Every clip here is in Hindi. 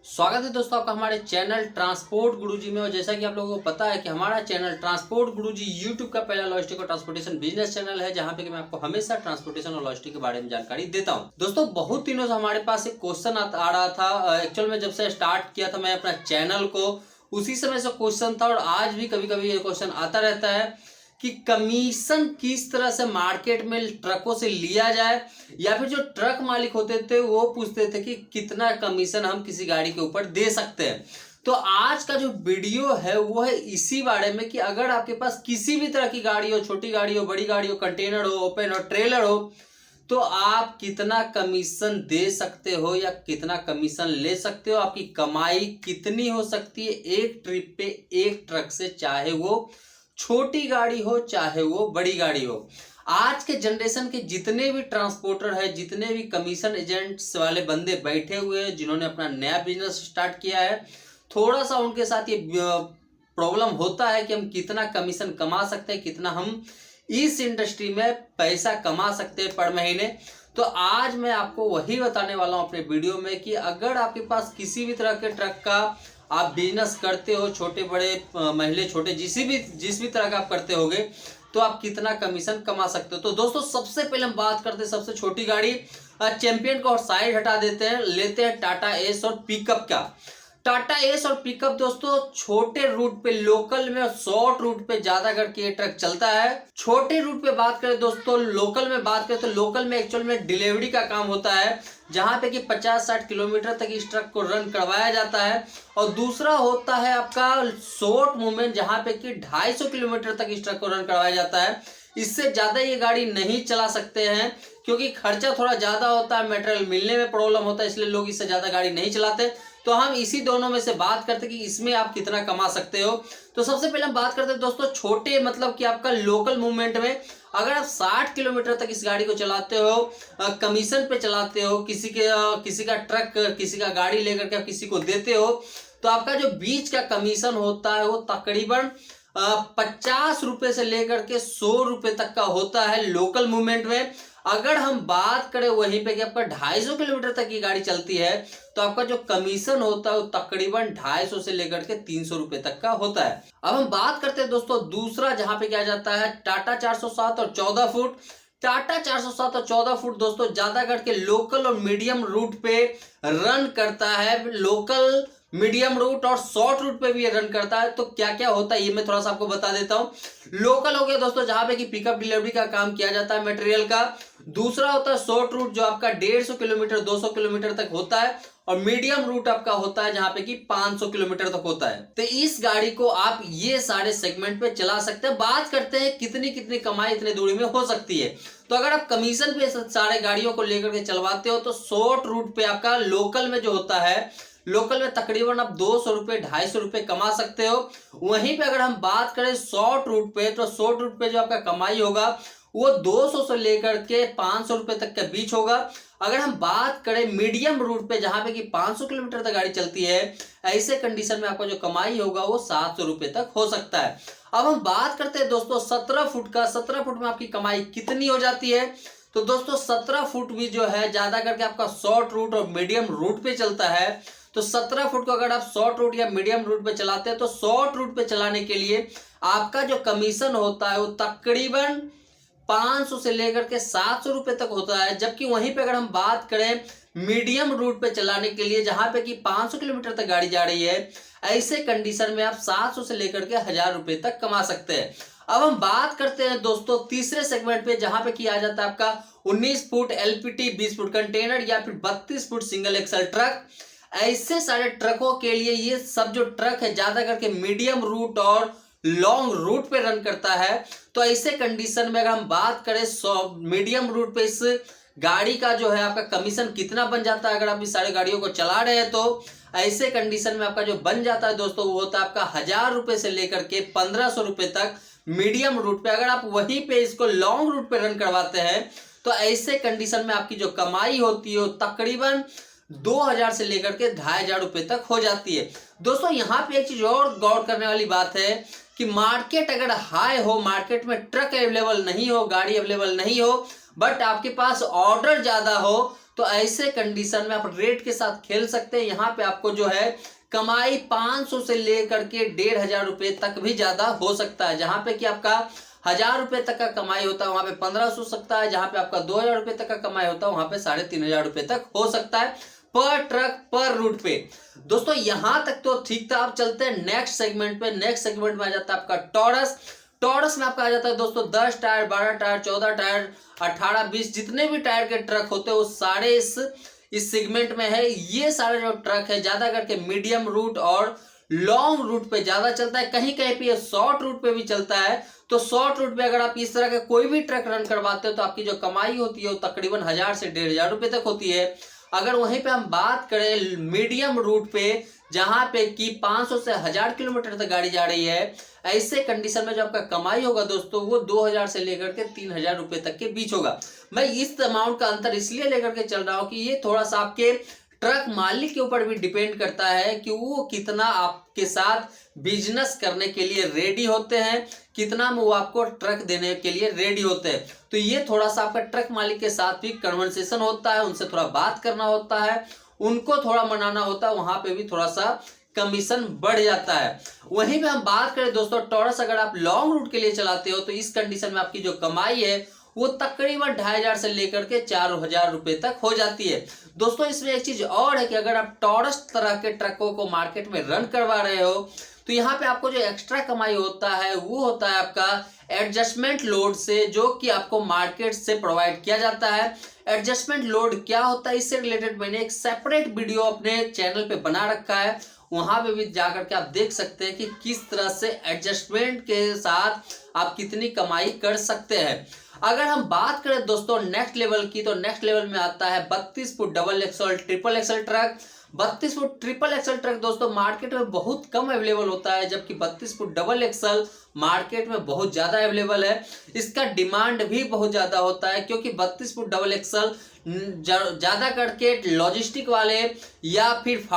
स्वागत है दोस्तों आपका हमारे चैनल ट्रांसपोर्ट गुरुजी में। और जैसा कि आप लोगों को पता है कि हमारा चैनल ट्रांसपोर्ट गुरुजी यूट्यूब का पहला लॉजिस्टिक और ट्रांसपोर्टेशन बिजनेस चैनल है, जहां पे कि मैं आपको हमेशा ट्रांसपोर्टेशन और लॉजिस्टिक के बारे में जानकारी देता हूं। दोस्तों बहुत दिनों से हमारे पास एक क्वेश्चन आ रहा था। एक्चुअल में जब से स्टार्ट किया था मैं अपना चैनल को, उसी समय से क्वेश्चन था और आज भी कभी कभी ये क्वेश्चन आता रहता है कि कमीशन किस तरह से मार्केट में ट्रकों से लिया जाए, या फिर जो ट्रक मालिक होते थे वो पूछते थे कि कितना कमीशन हम किसी गाड़ी के ऊपर दे सकते हैं। तो आज का जो वीडियो है वो है इसी बारे में कि अगर आपके पास किसी भी तरह की गाड़ी हो, छोटी गाड़ी हो, बड़ी गाड़ी हो, कंटेनर हो, ओपन हो, ट्रेलर हो, तो आप कितना कमीशन दे सकते हो या कितना कमीशन ले सकते हो, आपकी कमाई कितनी हो सकती है एक ट्रिप पे एक ट्रक से, चाहे वो छोटी गाड़ी हो चाहे वो बड़ी गाड़ी हो। आज के जनरेशन के जितने भी ट्रांसपोर्टर है, जितने भी कमीशन एजेंट्स वाले बंदे बैठे हुए हैं जिन्होंने अपना नया बिजनेस स्टार्ट किया है, थोड़ा सा उनके साथ ये प्रॉब्लम होता है कि हम कितना कमीशन कमा सकते हैं, कितना हम इस इंडस्ट्री में पैसा कमा सकते हैं पर महीने। तो आज मैं आपको वही बताने वाला हूं अपने वीडियो में कि अगर आपके पास किसी भी तरह के ट्रक का आप बिजनेस करते हो, छोटे बड़े महिले छोटे जिस भी तरह का आप करते होगे, तो आप कितना कमीशन कमा सकते हो। तो दोस्तों सबसे पहले हम बात करते हैं सबसे छोटी गाड़ी चैंपियन को, और साइड हटा देते हैं, लेते हैं टाटा एस और पिकअप का। टाटा एस और पिकअप दोस्तों छोटे रूट पे, लोकल में और शॉर्ट रूट पे ज्यादा करके ये ट्रक चलता है। छोटे रूट पे बात करें दोस्तों, लोकल में बात करें तो लोकल में एक्चुअल में डिलीवरी का काम होता है, जहां पे कि 50-60 किलोमीटर तक इस ट्रक को रन करवाया जाता है। और दूसरा होता है आपका शॉर्ट मूवमेंट, जहां पे कि 250 किलोमीटर तक इस ट्रक को रन करवाया जाता है। इससे ज्यादा ये गाड़ी नहीं चला सकते हैं क्योंकि खर्चा थोड़ा ज्यादा होता है, मटेरियल मिलने में प्रॉब्लम होता है, इसलिए लोग इससे ज्यादा गाड़ी नहीं चलाते। तो हम इसी दोनों में से बात करते हैं कि इसमें आप कितना कमा सकते हो। तो सबसे पहले हम बात करते हैं दोस्तों छोटे, मतलब कि आपका लोकल मूवमेंट में अगर आप 60 किलोमीटर तक इस गाड़ी को चलाते हो, कमीशन पे चलाते हो, किसी का ट्रक, किसी का गाड़ी लेकर के आप किसी को देते हो, तो आपका जो बीच का कमीशन होता है वो तकरीबन 50 रुपए से लेकर के 100 रुपए तक का होता है लोकल मूवमेंट में। अगर हम बात करें वहीं पे कि आपका 250 किलोमीटर तक की गाड़ी चलती है, तो आपका जो कमीशन होता है वो तकरीबन 250 से लेकर के 300 रुपए तक का होता है। अब हम बात करते हैं दोस्तों दूसरा, जहां पे क्या जाता है टाटा 407 और 14 फुट। टाटा 407 और 14 फुट दोस्तों ज्यादा करके लोकल और मीडियम रूट पे रन करता है। लोकल, मीडियम रूट और शॉर्ट रूट पे भी ये रन करता है। तो क्या क्या होता है ये मैं थोड़ा सा आपको बता देता हूं। लोकल हो गया दोस्तों जहां पे कि पिकअप डिलीवरी का काम किया जाता है मटेरियल का। दूसरा होता है शॉर्ट रूट, जो आपका 150 किलोमीटर 200 किलोमीटर तक होता है। और मीडियम रूट आपका होता है जहां पे कि 500 किलोमीटर तक होता है। तो इस गाड़ी को आप ये सारे सेगमेंट पे चला सकते हैं। बात करते हैं कितनी कितनी कमाई इतनी दूरी में हो सकती है। तो अगर आप कमीशन पे सारे गाड़ियों को लेकर के चलवाते हो, तो शॉर्ट रूट पे आपका लोकल में जो होता है, लोकल में तकरीबन आप 200 रुपए 250 रुपए कमा सकते हो। वहीं पे अगर हम बात करें शॉर्ट रूट पे, तो शॉर्ट रूट पे जो आपका कमाई होगा वो 200 से लेकर के 500 रुपए तक के बीच होगा। अगर हम बात करें मीडियम रूट पे, जहां पे कि 500 किलोमीटर तक गाड़ी चलती है, ऐसे कंडीशन में आपका जो कमाई होगा वो 700 रुपए तक हो सकता है। अब हम बात करते हैं दोस्तों 17 फुट का। 17 फुट में आपकी कमाई कितनी हो जाती है? तो दोस्तों 17 फुट भी जो है ज्यादा करके आपका शॉर्ट रूट और मीडियम रूट पे चलता है। तो 17 फुट को अगर आप शॉर्ट रूट या मीडियम रूट पे चलाते हैं, तो शॉर्ट रूट पे चलाने के लिए आपका जो कमीशन होता है वो तकरीबन 500 से लेकर के 700 रुपए तक होता है। जबकि वहीं पे अगर हम बात करें मीडियम रूट पे चलाने के लिए, जहां पे कि 500 किलोमीटर तक गाड़ी जा रही है, ऐसे कंडीशन में आप 700 से लेकर के 1000 रुपए तक कमा सकते हैं। अब हम बात करते हैं दोस्तों तीसरे सेगमेंट पे, जहां पे किया जाता है आपका 19 फुट एलपीटी, 20 फुट कंटेनर या फिर 32 फुट सिंगल एक्सल ट्रक। ऐसे सारे ट्रकों के लिए ये सब जो ट्रक है ज्यादा करके मीडियम रूट और लॉन्ग रूट पे रन करता है। तो ऐसे कंडीशन में अगर हम बात करें मीडियम रूट पे इस गाड़ी का जो है आपका कमीशन कितना बन जाता है, अगर आप इस सारे गाड़ियों को चला रहे हैं, तो ऐसे कंडीशन में आपका जो बन जाता है दोस्तों वो होता है आपका 1000 रुपए से लेकर के 1500 रुपए तक मीडियम रूट पे। अगर आप वहीं पे इसको लॉन्ग रूट पे रन करवाते हैं, तो ऐसे कंडीशन में आपकी जो कमाई होती है तकरीबन 2000 से लेकर के 2500 रुपए तक हो जाती है। दोस्तों यहाँ पे एक चीज और गौर करने वाली बात है कि मार्केट अगर हाई हो, मार्केट में ट्रक अवेलेबल नहीं हो, गाड़ी अवेलेबल नहीं हो, बट आपके पास ऑर्डर ज्यादा हो, तो ऐसे कंडीशन में आप रेट के साथ खेल सकते हैं। यहाँ पे आपको जो है कमाई 500 से लेकर के 1500 रुपए तक भी ज्यादा हो सकता है। जहां पे कि आपका 1000 रुपए तक का कमाई होता है वहां पे 1500 हो सकता है। जहां पे आपका 2000 रुपए तक का कमाई होता है वहां पे 3500 रुपए तक हो सकता है पर ट्रक पर रूट पे। दोस्तों यहां तक तो ठीक था। अब चलते हैं नेक्स्ट सेगमेंट पे। नेक्स्ट सेगमेंट में आ जाता है आपका टॉरस। टॉरस में आपका आ जाता है दोस्तों 10 टायर, 12 टायर, 14 टायर, 18, 20 जितने भी टायर के ट्रक होते हैं वो सारे इस सेगमेंट में है। ये सारे जो ट्रक है ज्यादा करके मीडियम रूट और लॉन्ग रूट पे ज्यादा चलता है। कहीं कहीं पे ये शॉर्ट रूट पे भी चलता है। तो शॉर्ट रूट पे अगर आप इस तरह का कोई भी ट्रक रन करवाते हो तो आपकी जो कमाई होती है वो तकरीबन 1000 से 1500 रुपए तक होती है। अगर वहीं पे हम बात करें मीडियम रूट पे जहां पे कि 500 से 1000 किलोमीटर तक गाड़ी जा रही है, ऐसे कंडीशन में जो आपका कमाई होगा दोस्तों वो 2000 से लेकर के 3000 रुपए तक के बीच होगा। मैं इस अमाउंट का अंतर इसलिए लेकर के चल रहा हूं कि ये थोड़ा सा आपके ट्रक मालिक के ऊपर भी डिपेंड करता है कि वो कितना आपके साथ बिजनेस करने के लिए रेडी होते हैं, कितना में वो आपको ट्रक देने के लिए रेडी होते हैं। तो ये थोड़ा सा आपका ट्रक मालिक के साथ भी कन्वर्सेशन होता है, उनसे थोड़ा बात करना होता है, उनको थोड़ा मनाना होता है, वहां पे भी थोड़ा सा कमीशन बढ़ जाता है। वहीं पे हम बात करें दोस्तों टॉरस, अगर आप लॉन्ग रूट के लिए चलाते हो तो इस कंडीशन में आपकी जो कमाई है वो तकरीबन 2500 से लेकर के 4000 रुपए तक हो जाती है। दोस्तों इसमें एक चीज और है कि अगर आप टॉरस तरह के ट्रकों को मार्केट में रन करवा रहे हो तो यहाँ पे आपको जो एक्स्ट्रा कमाई होता है वो होता है आपका एडजस्टमेंट लोड से, जो कि आपको मार्केट से प्रोवाइड किया जाता है। एडजस्टमेंट लोड क्या होता है इससे रिलेटेड मैंने एक सेपरेट वीडियो अपने चैनल पे बना रखा है, वहां पे भी जाकर के आप देख सकते हैं कि किस तरह से एडजस्टमेंट के साथ आप कितनी कमाई कर सकते हैं। अगर हम बात करें दोस्तों नेक्स्ट लेवल की, तो नेक्स्ट लेवल में आता है 32 foot double axle triple axle truck. 32 foot triple axle truck दोस्तों मार्केट में बहुत कम अवेलेबल होता है, जबकि 32 फुट डबल एक्सल मार्केट में बहुत ज्यादा अवेलेबल है। इसका डिमांड भी बहुत ज्यादा होता है क्योंकि 32 फुट डबल एक्सल ज्यादा करके लॉजिस्टिक वाले या फिर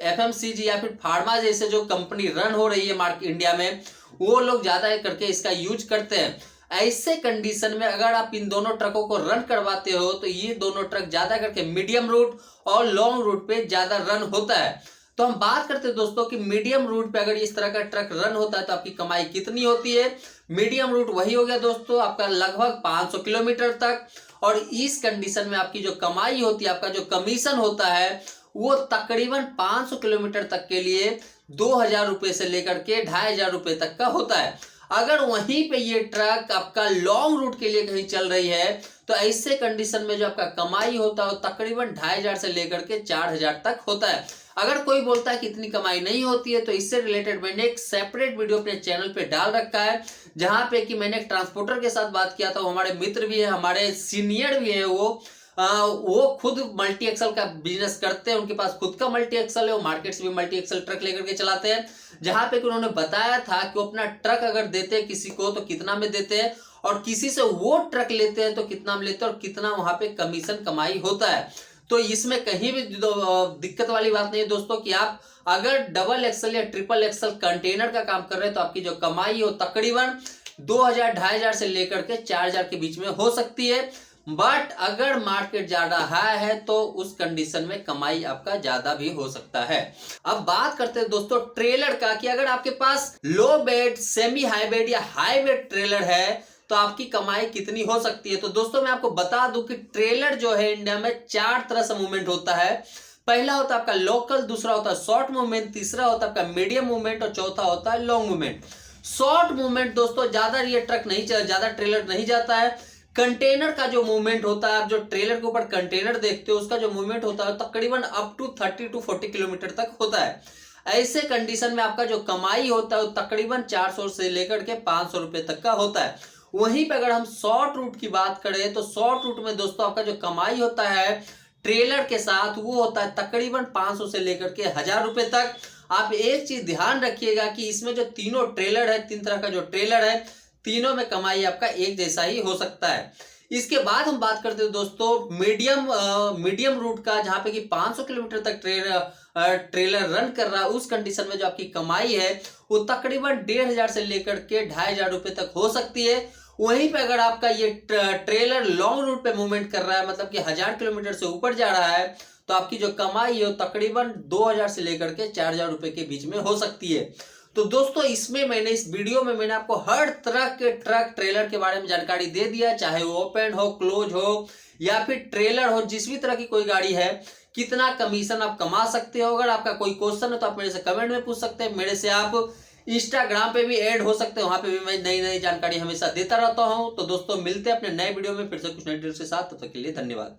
एफएमसीजी या फिर फार्मा जैसे जो कंपनी रन हो रही है मार्केट इंडिया में, वो लोग ज्यादा करके इसका यूज करते हैं। ऐसे कंडीशन में अगर आप इन दोनों ट्रकों को रन करवाते हो तो ये दोनों ट्रक ज्यादा करके मीडियम रूट और लॉन्ग रूट पे ज्यादा रन होता है। तो हम बात करते हैं दोस्तों कि मीडियम रूट पे अगर इस तरह का ट्रक रन होता है तो आपकी कमाई कितनी होती है। मीडियम रूट वही हो गया दोस्तों आपका लगभग 500 किलोमीटर तक, और इस कंडीशन में आपकी जो कमाई होती है, आपका जो कमीशन होता है वो तकरीबन 500 किलोमीटर तक के लिए 2000 रुपए से लेकर के 2500 रुपए तक का होता है। अगर वहीं पे ये ट्रक आपका लॉन्ग रूट के लिए कहीं चल रही है तो ऐसे कंडीशन में जो आपका कमाई होता है वो तकरीबन 2500 से लेकर के 4000 तक होता है। अगर कोई बोलता है कि इतनी कमाई नहीं होती है तो इससे रिलेटेड मैंने एक सेपरेट वीडियो अपने चैनल पे डाल रखा है, जहां पे कि मैंने एक ट्रांसपोर्टर के साथ बात किया था। वो हमारे मित्र भी है, हमारे सीनियर भी है। वो खुद मल्टी एक्सल का बिजनेस करते हैं, उनके पास खुद का मल्टी एक्सल है, वो मार्केट से भी मल्टी एक्सल ट्रक लेकर के चलाते हैं। जहां पे कि उन्होंने बताया था कि वो अपना ट्रक अगर देते हैं किसी को तो कितना में देते हैं, और किसी से वो ट्रक लेते हैं तो कितना में लेते हैं, और कितना वहां पे कमीशन कमाई होता है। तो इसमें कहीं भी दिक्कत वाली बात नहीं है दोस्तों कि आप अगर डबल एक्सल या ट्रिपल एक्सल कंटेनर का काम कर रहे हैं तो आपकी जो कमाई हो तकरीबन 2000 2500 से लेकर के 4000 के बीच में हो सकती है। बट अगर मार्केट ज्यादा हाई है तो उस कंडीशन में कमाई आपका ज्यादा भी हो सकता है। अब बात करते हैं दोस्तों ट्रेलर का, कि अगर आपके पास low bed, semi high bed या हाई बेड ट्रेलर है तो आपकी कमाई कितनी हो सकती है। तो दोस्तों मैं आपको बता दूं कि ट्रेलर जो है इंडिया में 4 तरह से मूवमेंट होता है। पहला होता है आपका लोकल, दूसरा होता है शॉर्ट मूवमेंट, तीसरा होता है आपका मीडियम मूवमेंट और चौथा होता है लॉन्ग मूवमेंट। शॉर्ट मूवमेंट दोस्तों ज्यादा ये ट्रक नहीं ज्यादा ट्रेलर नहीं जाता है। कंटेनर का जो मूवमेंट होता है, आप जो ट्रेलर के ऊपर कंटेनर देखते हो उसका जो मूवमेंट होता है तकरीबन अप टू 30 to 40 किलोमीटर तक होता है। ऐसे कंडीशन में आपका जो कमाई होता है वो तकरीबन 400 से लेकर के 500 रुपए तक का होता है। वहीं पे अगर हम शॉर्ट रूट की बात करें तो शॉर्ट रूट में दोस्तों आपका जो कमाई होता है ट्रेलर के साथ वो होता है तकरीबन 500 से लेकर के 1000 रुपए तक। आप एक चीज ध्यान रखिएगा कि इसमें जो तीनों ट्रेलर है, 3 तरह का जो ट्रेलर है, तीनों में कमाई आपका एक जैसा ही हो सकता है। इसके बाद हम बात करते हैं दोस्तों मीडियम रूट का, जहां पे कि 500 किलोमीटर तक ट्रेलर रन कर रहा है। उस कंडीशन में जो आपकी कमाई है वो तकरीबन 1500 से लेकर के 2500 रुपए तक हो सकती है। वहीं पे अगर आपका ये ट्रेलर लॉन्ग रूट पे मूवमेंट कर रहा है, मतलब कि 1000 किलोमीटर से ऊपर जा रहा है, तो आपकी जो कमाई है वो तकरीबन 2000 से लेकर के 4000 रुपए के बीच में हो सकती है। तो दोस्तों इसमें मैंने इस वीडियो में मैंने आपको हर तरह के ट्रक ट्रेलर के बारे में जानकारी दे दिया, चाहे वो ओपन हो, क्लोज हो या फिर ट्रेलर हो, जिस भी तरह की कोई गाड़ी है, कितना कमीशन आप कमा सकते हो। अगर आपका कोई क्वेश्चन है तो आप मेरे से कमेंट में पूछ सकते हैं। मेरे से आप इंस्टाग्राम पे भी ऐड हो सकते हैं, वहां पे भी मैं नई नई जानकारी हमेशा देता रहता हूं। तो दोस्तों मिलते हैं अपने नए वीडियो में फिर से कुछ नई डिटेल्स के साथ। तब तक के लिए धन्यवाद।